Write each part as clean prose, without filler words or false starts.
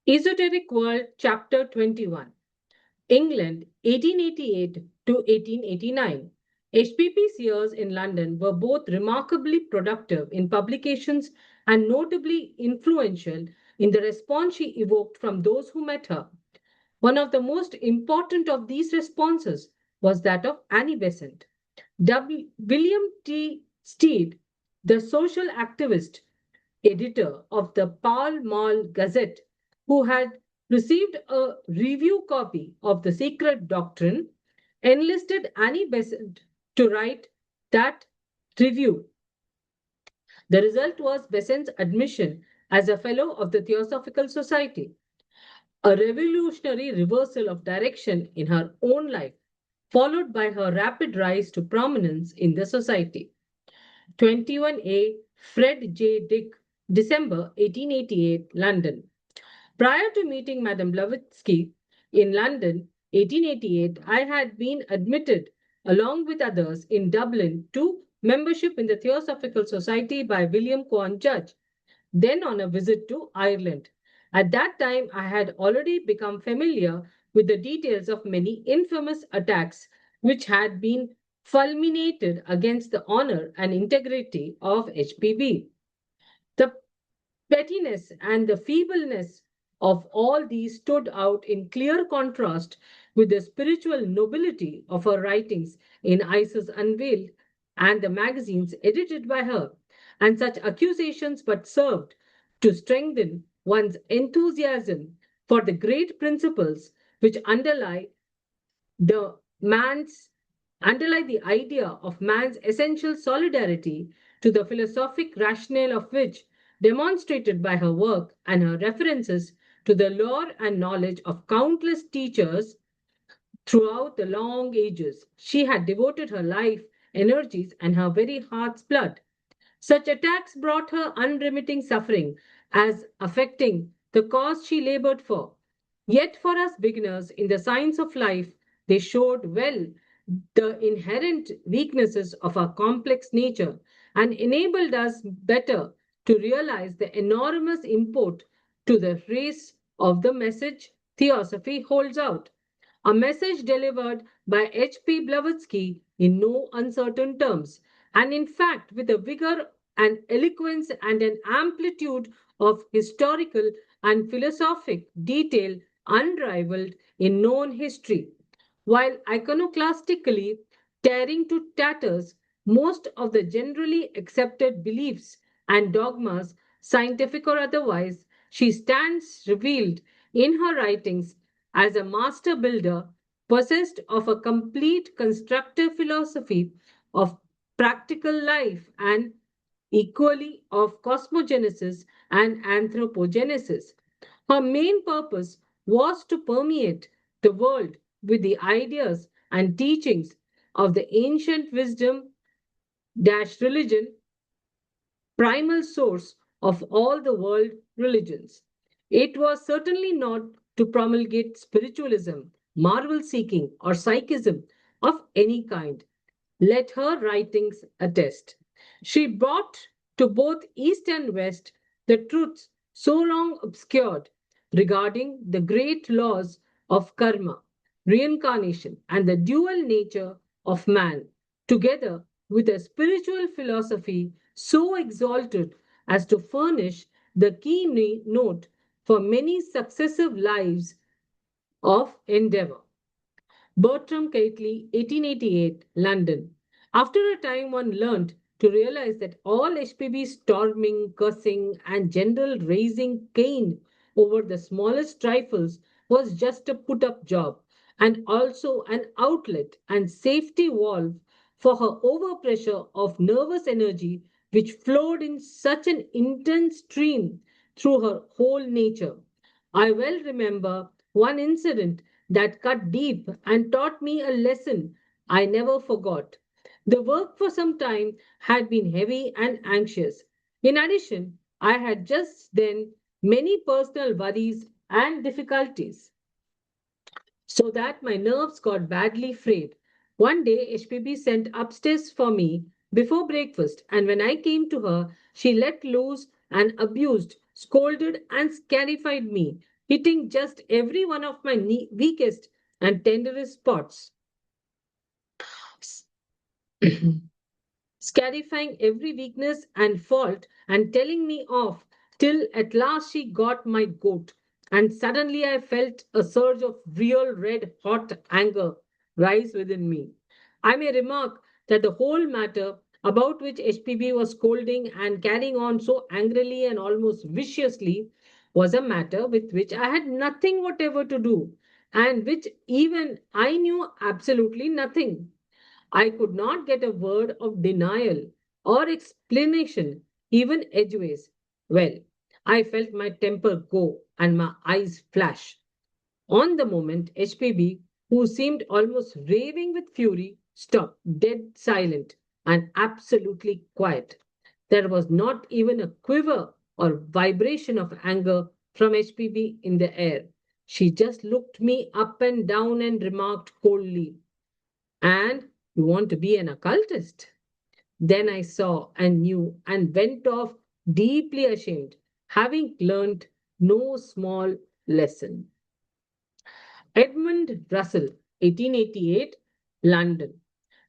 Esoteric World, Chapter 21, England, 1888 to 1889. HPP's years in London were both remarkably productive in publications and notably influential in the response she evoked from those who met her. One of the most important of these responses was that of Annie Besant. William T. Stead, the social activist editor of the Pall Mall Gazette, who had received a review copy of the Secret Doctrine, enlisted Annie Besant to write that review. The result was Besant's admission as a fellow of the Theosophical Society, a revolutionary reversal of direction in her own life, followed by her rapid rise to prominence in the society. 21A Fred J. Dick, December 1888, London. Prior to meeting Madame Blavatsky in London, 1888, I had been admitted, along with others, in Dublin to membership in the Theosophical Society by William Coan Judge, then on a visit to Ireland. At that time, I had already become familiar with the details of many infamous attacks which had been fulminated against the honor and integrity of HPB. The pettiness and the feebleness of all these stood out in clear contrast with the spiritual nobility of her writings in Isis Unveiled and the magazines edited by her, and such accusations but served to strengthen one's enthusiasm for the great principles which the man's underlie the idea of man's essential solidarity, to the philosophic rationale of which, demonstrated by her work and her references to the lore and knowledge of countless teachers throughout the long ages, she had devoted her life, energies, and her very heart's blood. Such attacks brought her unremitting suffering as affecting the cause she labored for. Yet, for us beginners in the science of life, they showed well the inherent weaknesses of our complex nature and enabled us better to realize the enormous import to the race of the message Theosophy holds out. A message delivered by H.P. Blavatsky in no uncertain terms, and in fact with a vigor and eloquence and an amplitude of historical and philosophic detail unrivaled in known history. While iconoclastically tearing to tatters most of the generally accepted beliefs and dogmas, scientific or otherwise, she stands revealed in her writings as a master builder possessed of a complete constructive philosophy of practical life and equally of cosmogenesis and anthropogenesis. Her main purpose was to permeate the world with the ideas and teachings of the ancient wisdom religion, primal source of all the world religions. It was certainly not to promulgate spiritualism, marvel seeking, or psychism of any kind. Let her writings attest. She brought to both East and West the truths so long obscured regarding the great laws of karma, reincarnation, and the dual nature of man, together with a spiritual philosophy so exalted as to furnish the note for many successive lives of endeavor. Bertram Cately, 1888, London. After a time, one learned to realize that all HPB's storming, cursing, and general raising Cain over the smallest trifles was just a put up job, and also an outlet and safety valve for her overpressure of nervous energy, which flowed in such an intense stream through her whole nature. I well remember one incident that cut deep and taught me a lesson I never forgot. The work for some time had been heavy and anxious. In addition, I had just then many personal worries and difficulties, so that my nerves got badly frayed. One day, HPB sent upstairs for me before breakfast, and when I came to her, she let loose and abused, scolded, and scarified me. hitting just every one of my weakest and tenderest spots. Scarifying every weakness and fault and telling me off till at last she got my goat. And suddenly I felt a surge of real red hot anger rise within me. I may remark that the whole matter about which HPB was scolding and carrying on so angrily and almost viciously was a matter with which I had nothing whatever to do, and which even I knew absolutely nothing. I could not get a word of denial or explanation, even edgeways. Well, I felt my temper go and my eyes flash. On the moment, HPB, who seemed almost raving with fury, stopped dead silent and absolutely quiet. There was not even a quiver or vibration of anger from HPB in the air. She just looked me up and down and remarked coldly, "And you want to be an occultist?" Then I saw and knew and went off deeply ashamed, having learnt no small lesson. Edmund Russell, 1888, London.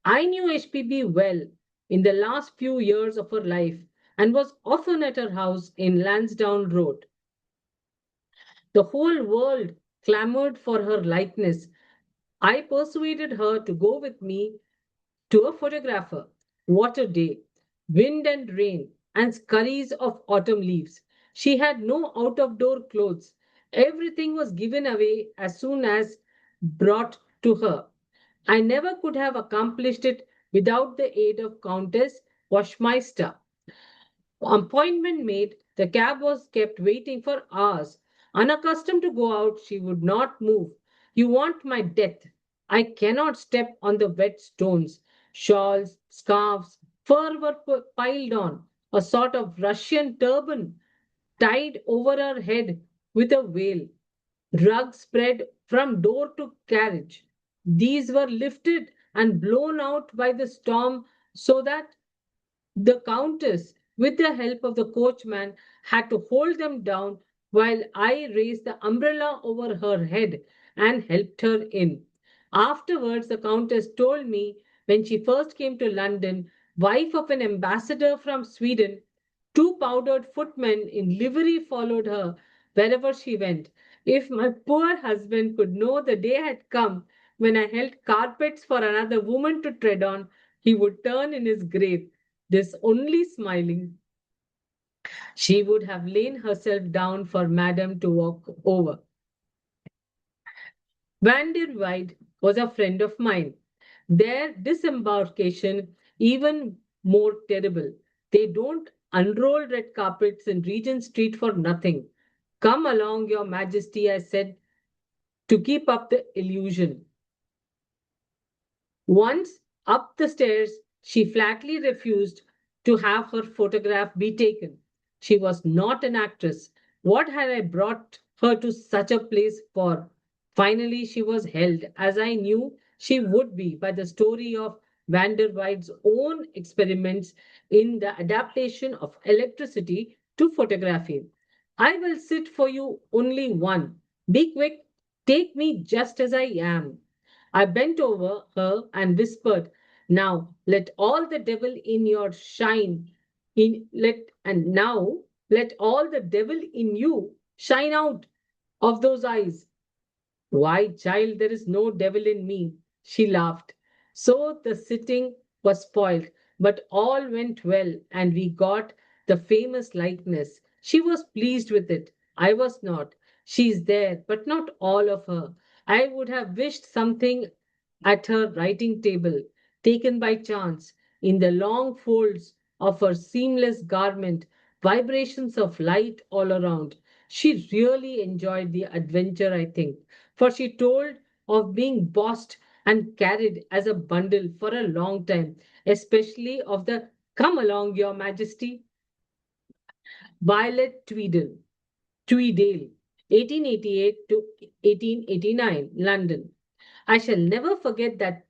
I knew HPB well in the last few years of her life and was often at her house in Lansdowne Road. The whole world clamored for her likeness. I persuaded her to go with me to a photographer. What a day! Wind and rain, and scurries of autumn leaves. She had no out of door clothes. Everything was given away as soon as brought to her. I never could have accomplished it without the aid of Countess Washmeister. Appointment made, the cab was kept waiting for hours. Unaccustomed to go out, she would not move. "You want my death. I cannot step on the wet stones." Shawls, scarves, fur were piled on. A sort of Russian turban tied over her head with a veil. Rugs spread from door to carriage. These were lifted and blown out by the storm so that the countess, with the help of the coachman, had to hold them down while I raised the umbrella over her head and helped her in. Afterwards, the countess told me when she first came to London, wife of an ambassador from Sweden, two powdered footmen in livery followed her wherever she went. If my poor husband could know the day had come when I held carpets for another woman to tread on, he would turn in his grave. This only smiling, she would have lain herself down for Madame to walk over. Van der Weyde was a friend of mine. Their disembarkation even more terrible. They don't unroll red carpets in Regent Street for nothing. "Come along, Your Majesty," I said, to keep up the illusion. Once up the stairs, she flatly refused to have her photograph be taken. She was not an actress. What had I brought her to such a place for? Finally, she was held, as I knew she would be, by the story of van der Weyde's own experiments in the adaptation of electricity to photography. "I will sit for you only one. Be quick, take me just as I am." I bent over her and whispered, "Now let all the devil in your shine in let and now let all the devil in you shine out of those eyes." "Why, child, there is no devil in me," she laughed. So the sitting was spoiled, but all went well, and we got the famous likeness. She was pleased with it. I was not. She is there, but not all of her. I would have wished something at her writing table, taken by chance, in the long folds of her seamless garment, vibrations of light all around. She really enjoyed the adventure, I think, for she told of being bossed and carried as a bundle for a long time, especially of the "Come along, Your Majesty." Violet Tweedale, 1888 to 1889, London. I shall never forget that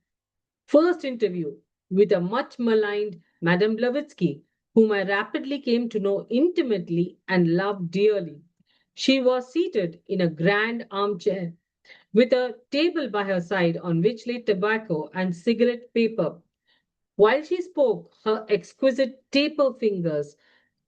first interview with a much maligned Madame Blavatsky, whom I rapidly came to know intimately and love dearly. She was seated in a grand armchair with a table by her side on which lay tobacco and cigarette paper. While she spoke, her exquisite taper fingers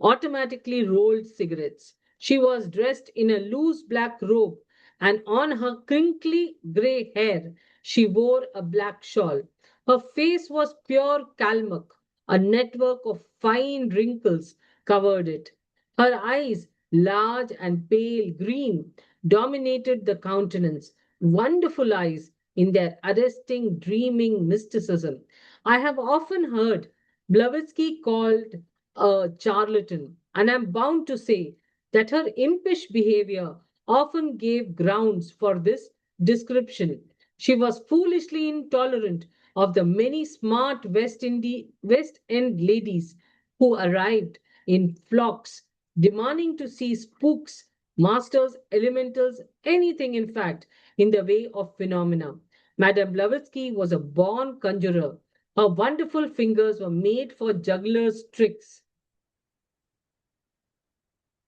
automatically rolled cigarettes. She was dressed in a loose black robe, and on her crinkly grey hair she wore a black shawl. Her face was pure calmuc. A network of fine wrinkles covered it. Her eyes, large and pale green, dominated the countenance. Wonderful eyes in their arresting, dreaming mysticism. I have often heard Blavatsky called a charlatan, and I'm bound to say that her impish behavior often gave grounds for this description. She was foolishly intolerant of the many smart West End ladies who arrived in flocks demanding to see spooks, masters, elementals, anything in fact in the way of phenomena. Madame Blavatsky was a born conjurer. Her wonderful fingers were made for jugglers' tricks.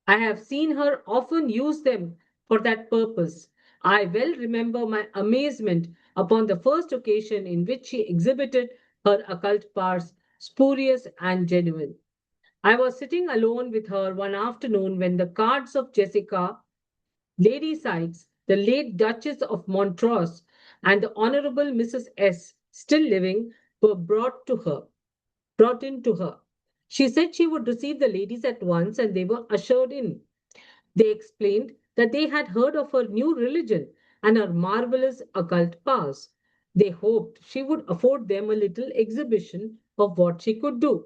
I have seen her often use them for that purpose. I well remember my amazement upon the first occasion in which she exhibited her occult powers, spurious and genuine. I was sitting alone with her one afternoon when the cards of Jessica, Lady Sykes, the late Duchess of Montrose, and the Honorable Mrs. S, still living, were brought in to her. She said she would receive the ladies at once, and they were ushered in. They explained that they had heard of her new religion and her marvelous occult powers. They hoped she would afford them a little exhibition of what she could do.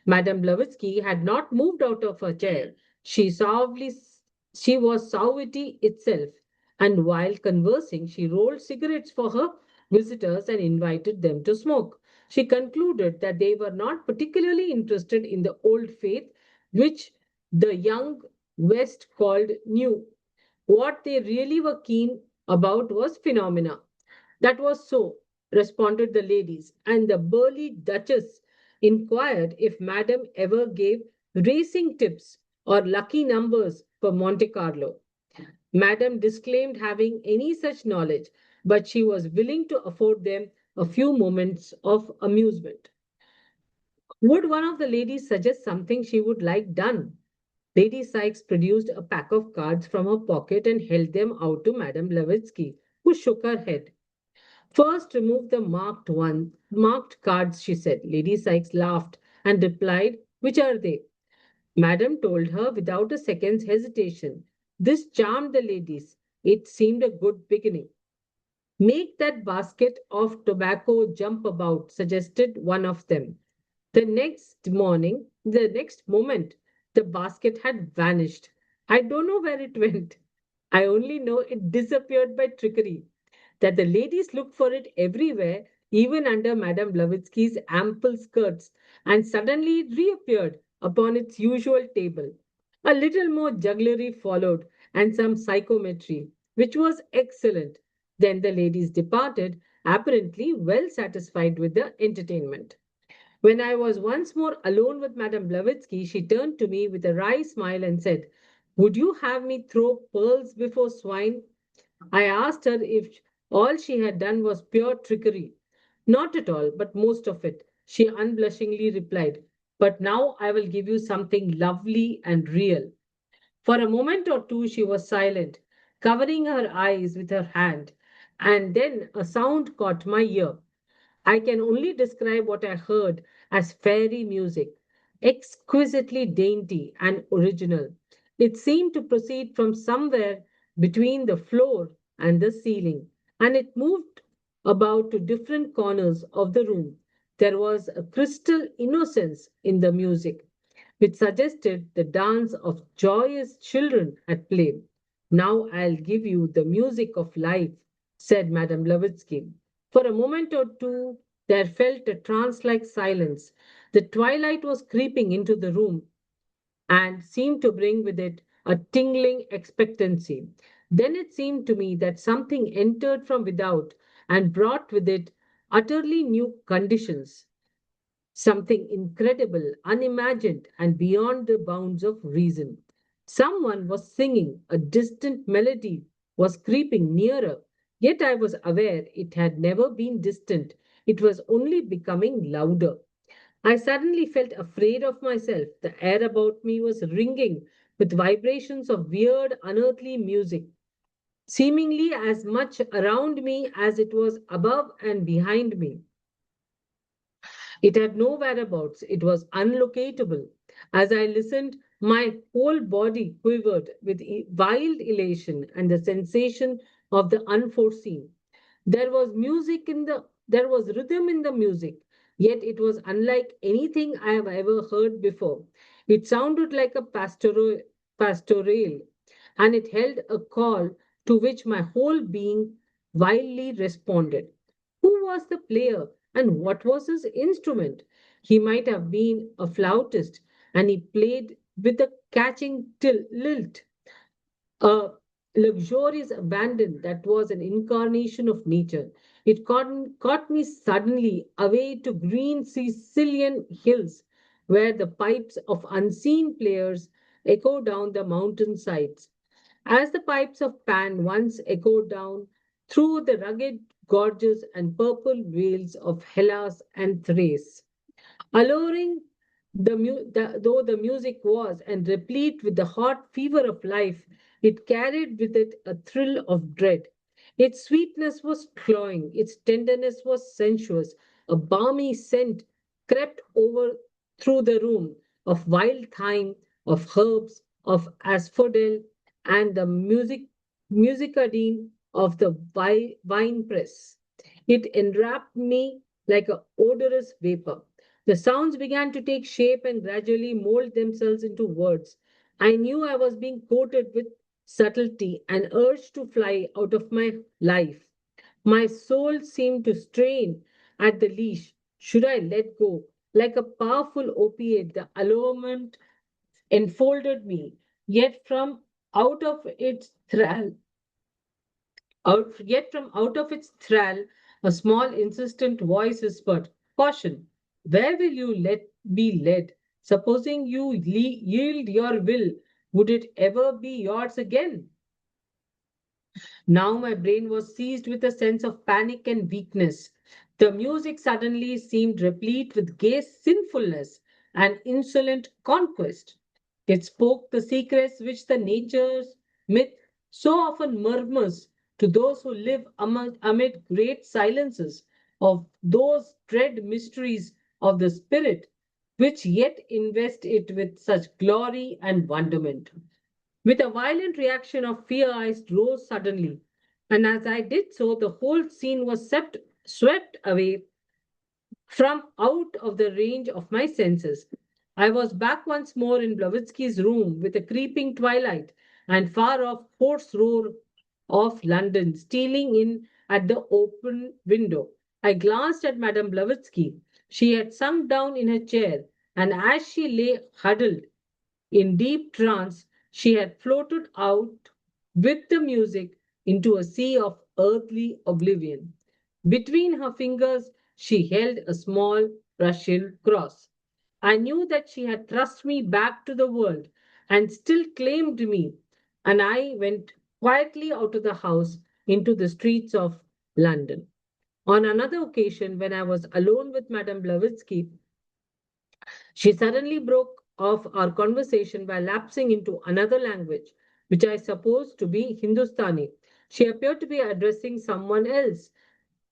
Madame Blavatsky had not moved out of her chair. She was suavity itself, and while conversing, she rolled cigarettes for her visitors and invited them to smoke. She concluded that they were not particularly interested in the old faith, which the young West called new. What they really were keen about was phenomena. That was so, responded the ladies, and the burly Duchess inquired if Madame ever gave racing tips or lucky numbers for Monte Carlo. Madame disclaimed having any such knowledge, but she was willing to afford them a few moments of amusement. Would one of the ladies suggest something she would like done? Lady Sykes produced a pack of cards from her pocket and held them out to Madame Blavatsky, who shook her head. First, remove the marked cards, she said. Lady Sykes laughed and replied, which are they? Madame told her without a second's hesitation. This charmed the ladies. It seemed a good beginning. Make that basket of tobacco jump about, suggested one of them. The next moment, the basket had vanished. I don't know where it went. I only know it disappeared by trickery, that the ladies looked for it everywhere, even under Madame Blavatsky's ample skirts, and suddenly it reappeared upon its usual table. A little more jugglery followed, and some psychometry, which was excellent. Then the ladies departed, apparently well satisfied with the entertainment. When I was once more alone with Madame Blavatsky, she turned to me with a wry smile and said, "Would you have me throw pearls before swine?" I asked her if all she had done was pure trickery. "Not at all, but most of it," she unblushingly replied. "But now I will give you something lovely and real." For a moment or two she was silent, covering her eyes with her hand, and then a sound caught my ear. I can only describe what I heard as fairy music, exquisitely dainty and original. It seemed to proceed from somewhere between the floor and the ceiling, and it moved about to different corners of the room. There was a crystal innocence in the music, which suggested the dance of joyous children at play. "Now I'll give you the music of life," said Madame Blavatsky. For a moment or two, there felt a trance like silence. The twilight was creeping into the room and seemed to bring with it a tingling expectancy. Then it seemed to me that something entered from without and brought with it utterly new conditions, something incredible, unimagined, and beyond the bounds of reason. Someone was singing, a distant melody was creeping nearer, yet I was aware it had never been distant, it was only becoming louder. I suddenly felt afraid of myself. The air about me was ringing with vibrations of weird, unearthly music, seemingly as much around me as it was above and behind me. It had no whereabouts, it was unlocatable. As I listened, my whole body quivered with wild elation and the sensation of the unforeseen. There was rhythm in the music, yet it was unlike anything I have ever heard before. It sounded like a pastoral, and it held a call to which my whole being wildly responded. Who was the player and what was his instrument? He might have been a flautist and he played with a catching lilt, a luxurious abandon that was an incarnation of nature. It caught me suddenly away to green Sicilian hills where the pipes of unseen players echo down the mountain sides. As the pipes of Pan once echoed down through the rugged gorges and purple vales of Hellas and Thrace. Alluring though the music was and replete with the hot fever of life, it carried with it a thrill of dread. Its sweetness was cloying, its tenderness was sensuous. A balmy scent crept over through the room of wild thyme, of herbs, of asphodel, and the muscadine of the wine press. It enwrapped me like a odorous vapor. The sounds began to take shape and gradually mold themselves into words. I knew I was being coated with subtlety and urged to fly out of my life. My soul seemed to strain at the leash. Should I let go? Like a powerful opiate, the allurement enfolded me, yet from out of its thrall yet from out of its thrall, a small insistent voice whispered, Caution, where will you be led? Supposing you yield your will, would it ever be yours again? Now my brain was seized with a sense of panic and weakness. The music suddenly seemed replete with gay sinfulness and insolent conquest. It spoke the secrets which the nature's myth so often murmurs to those who live amid great silences, of those dread mysteries of the spirit which yet invest it with such glory and wonderment. With a violent reaction of fear, I rose suddenly, and as I did so, the whole scene was swept away from out of the range of my senses. I was back once more in Blavatsky's room with a creeping twilight and far off hoarse roar of London stealing in at the open window. I glanced at Madame Blavatsky. She had sunk down in her chair, and as she lay huddled in deep trance, she had floated out with the music into a sea of earthly oblivion. Between her fingers, she held a small Russian cross. I knew that she had thrust me back to the world and still claimed me, and I went quietly out of the house into the streets of London. On another occasion, when I was alone with Madame Blavatsky, she suddenly broke off our conversation by lapsing into another language, which I supposed to be Hindustani. She appeared to be addressing someone else,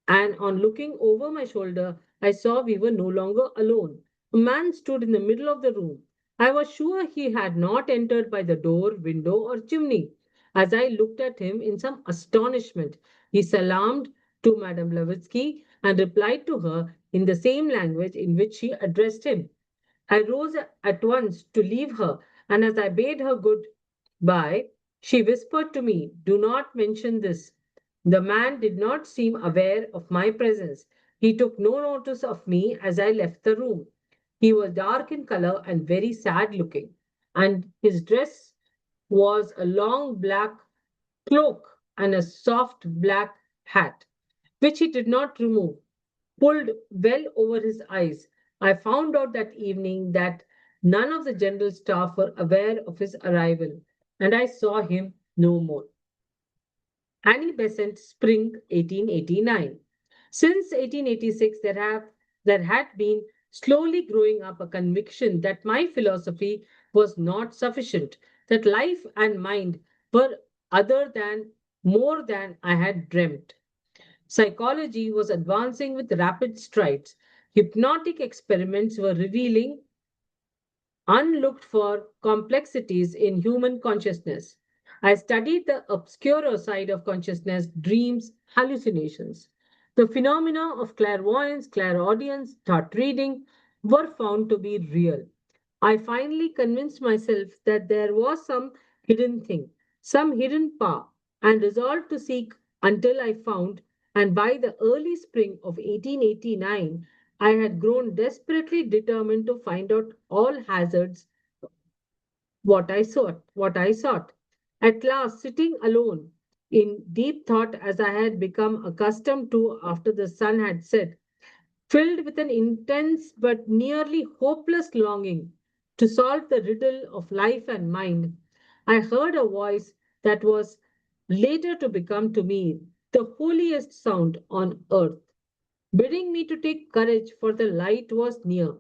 and on looking over my shoulder, I saw we were no longer alone. A man stood in the middle of the room. I was sure he had not entered by the door, window, or chimney. As I looked at him in some astonishment, he salaamed to Madame Blavatsky and replied to her in the same language in which she addressed him. I rose at once to leave her, and as I bade her good bye, she whispered to me, Do not mention this. The man did not seem aware of my presence. He took no notice of me as I left the room. He was dark in color and very sad looking, and his dress was a long black cloak and a soft black hat, which he did not remove, pulled well over his eyes. I found out that evening that none of the general staff were aware of his arrival. and I saw him no more. Annie Besant, Spring 1889. Since 1886, there had been slowly growing up a conviction that my philosophy was not sufficient, that life and mind were other than more than I had dreamt. Psychology was advancing with rapid strides. Hypnotic experiments were revealing unlooked for complexities in human consciousness. I studied the obscurer side of consciousness, dreams, hallucinations. The phenomena of clairvoyance, clairaudience, thought reading were found to be real. I finally convinced myself that there was some hidden thing, some hidden power, and resolved to seek until I found, and by the early spring of 1889, I had grown desperately determined to find out all hazards what I sought. At last, sitting alone in deep thought as I had become accustomed to after the sun had set, filled with an intense but nearly hopeless longing to solve the riddle of life and mind, I heard a voice that was later to become to me the holiest sound on earth, bidding me to take courage, for the light was near.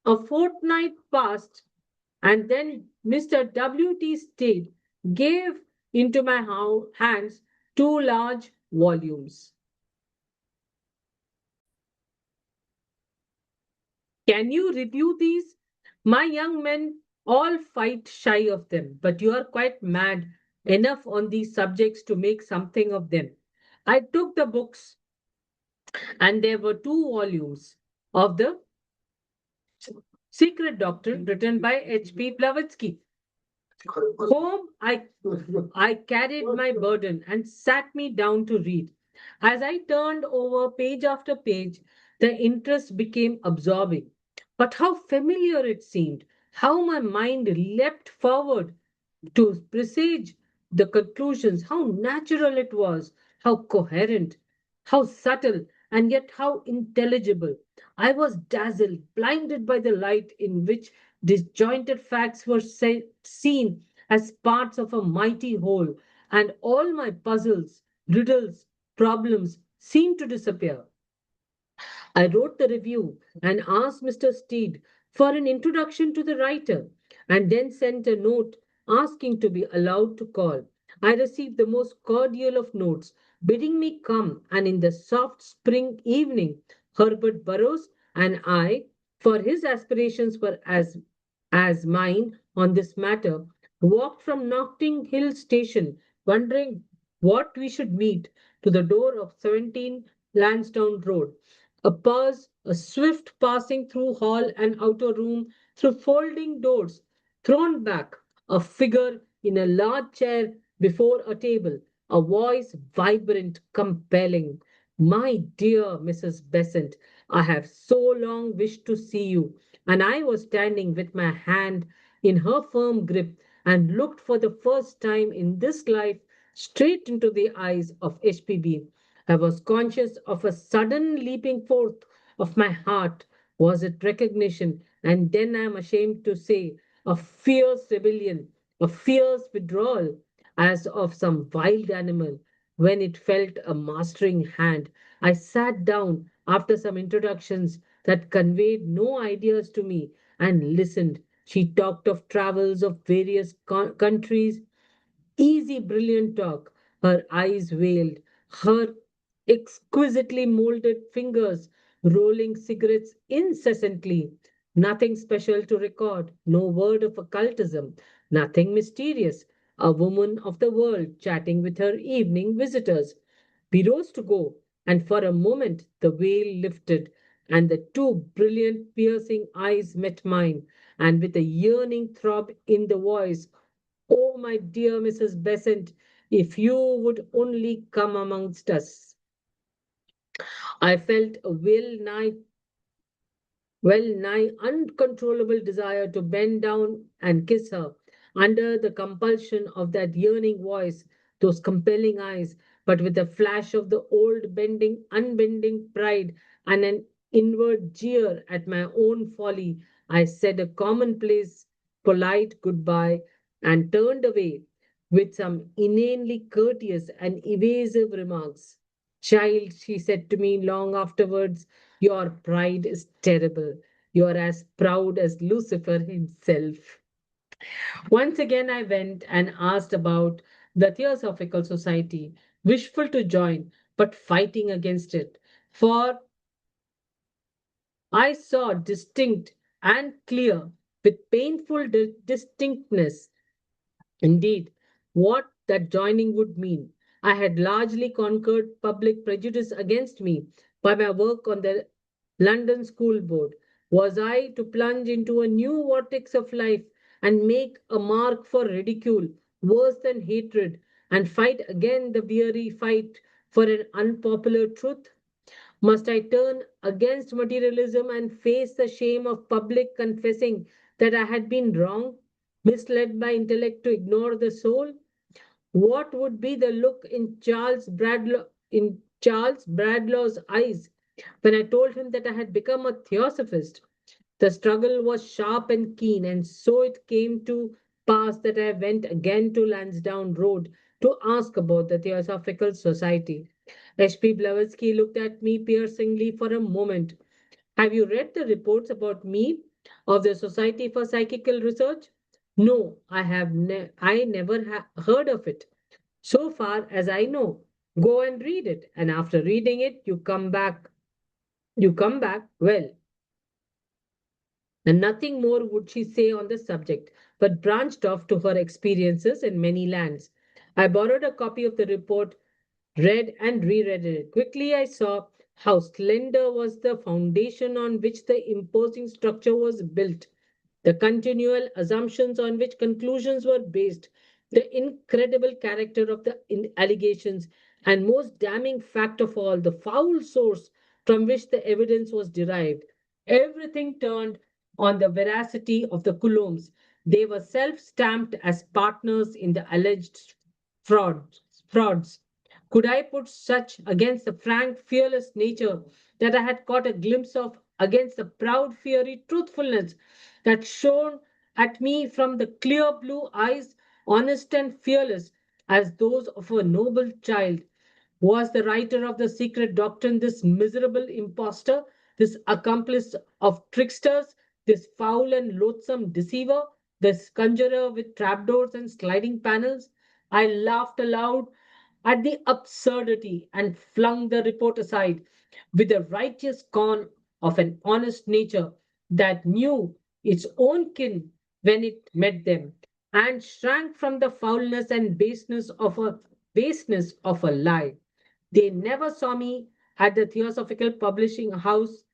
A fortnight passed, and then Mr. W.T. Stead gave into my hands two large volumes. Can you review these? My young men all fight shy of them, but you are quite mad enough on these subjects to make something of them. I took the books, and there were two volumes of the Secret Doctrine written by H.P. Blavatsky. Home, I carried my burden and sat me down to read. As I turned over page after page, the interest became absorbing. But how familiar it seemed, how my mind leapt forward to presage the conclusions, how natural it was, how coherent, how subtle, and yet how intelligible. I was dazzled, blinded by the light in which disjointed facts were seen as parts of a mighty whole, and all my puzzles, riddles, problems seemed to disappear. I wrote the review and asked Mr. Steed for an introduction to the writer, and then sent a note asking to be allowed to call. I received the most cordial of notes, bidding me come, and in the soft spring evening, Herbert Burroughs and I, for his aspirations were as mine on this matter, walked from Notting Hill Station, wondering what we should meet, to the door of 17 Lansdowne Road. A pause, a swift passing through hall and outer room, through folding doors, thrown back, a figure in a large chair before a table, a voice vibrant, compelling. My dear Mrs. Besant, I have so long wished to see you. And I was standing with my hand in her firm grip and looked for the first time in this life straight into the eyes of HPB. I was conscious of a sudden leaping forth of my heart. Was it recognition? And then I am ashamed to say, a fierce rebellion, a fierce withdrawal, as of some wild animal. When it felt a mastering hand, I sat down after some introductions that conveyed no ideas to me and listened. She talked of travels of various countries, easy, brilliant talk. Her eyes veiled, her exquisitely molded fingers rolling cigarettes incessantly. Nothing special to record, no word of occultism, nothing mysterious. A woman of the world chatting with her evening visitors. We rose to go, and for a moment the veil lifted, and the two brilliant, piercing eyes met mine, and with a yearning throb in the voice, "Oh, my dear Mrs. Besant, if you would only come amongst us." I felt a well nigh uncontrollable desire to bend down and kiss her under the compulsion of that yearning voice, those compelling eyes, but with a flash of the old unbending pride and an inward jeer at my own folly, I said a commonplace, polite goodbye and turned away. with some inanely courteous and evasive remarks. Child, she said to me long afterwards, your pride is terrible. You are as proud as Lucifer himself. Once again, I went and asked about the Theosophical Society, wishful to join, but fighting against it. For I saw distinct and clear, with painful distinctness, indeed, what that joining would mean. I had largely conquered public prejudice against me by my work on the London School Board. Was I to plunge into a new vortex of life and make a mark for ridicule, worse than hatred, and fight again the weary fight for an unpopular truth? Must I turn against materialism and face the shame of public confessing that I had been wrong, misled by intellect to ignore the soul? What would be the look in Charles Bradlaugh's eyes when I told him that I had become a theosophist? The struggle was sharp and keen, and so it came to pass that I went again to Lansdowne Road to ask about the Theosophical Society. H.P. Blavatsky looked at me piercingly for a moment. Have you read the reports about me of the Society for Psychical Research? No, I never heard of it. So far as I know, go and read it, and after reading it, you come back. You come back well. And nothing more would she say on the subject, but branched off to her experiences in many lands. I borrowed a copy of the report, read and reread it. Quickly, I saw how slender was the foundation on which the imposing structure was built, the continual assumptions on which conclusions were based, the incredible character of the allegations, and most damning fact of all, the foul source from which the evidence was derived. Everything turned on the veracity of the Coulombs. They were self stamped as partners in the alleged frauds. Could I put such against the frank, fearless nature that I had caught a glimpse of against the proud, fiery truthfulness that shone at me from the clear blue eyes, honest and fearless as those of a noble child? Was the writer of the Secret Doctrine this miserable impostor, this accomplice of tricksters, this foul and loathsome deceiver, this conjurer with trapdoors and sliding panels? I laughed aloud at the absurdity and flung the report aside with the righteous scorn of an honest nature that knew its own kin when it met them, and shrank from the foulness and baseness of a lie. They never saw me at the Theosophical Publishing House.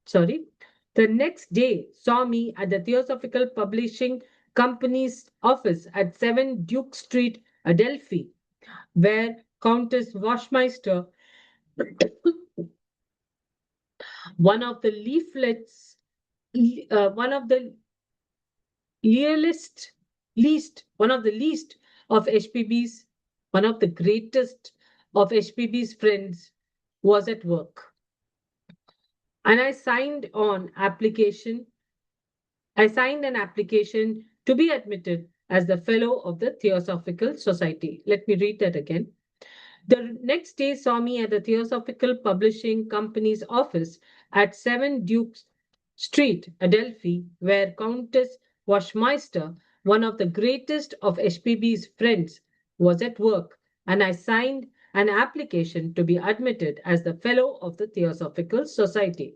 Sorry. The next day saw me at the Theosophical Publishing Company's office at 7 Duke Street, Adelphi, where Countess Washmeister, one of the leaflets, one of the least, one of the least of HPB's, one of the greatest of HPB's friends, was at work. And I signed an application to be admitted as the fellow of the Theosophical Society. Let me read that again. The next day saw me at the Theosophical Publishing Company's office at 7 Duke Street, Adelphi, where Countess Washmeister, one of the greatest of HPB's friends, was at work, and I signed an application to be admitted as the fellow of the Theosophical Society.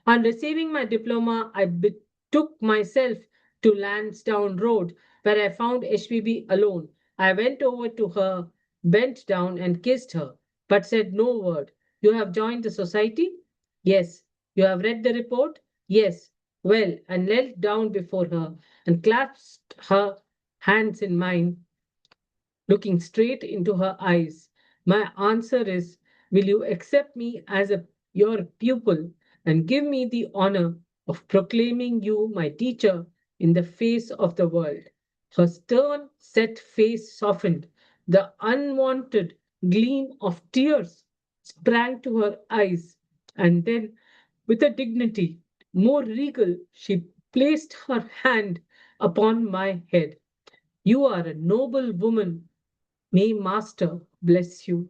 On receiving my diploma, I betook myself to Lansdowne Road, where I found HPB alone. I went over to her, bent down, and kissed her, but said no word. You have joined the society? Yes. You have read the report? Yes. Well, and knelt down before her and clasped her hands in mine, looking straight into her eyes. My answer is, will you accept me as your pupil and give me the honor of proclaiming you my teacher in the face of the world? Her stern, set face softened. The unwanted gleam of tears sprang to her eyes, and then, with a dignity more regal, she placed her hand upon my head. You are a noble woman May Master bless you.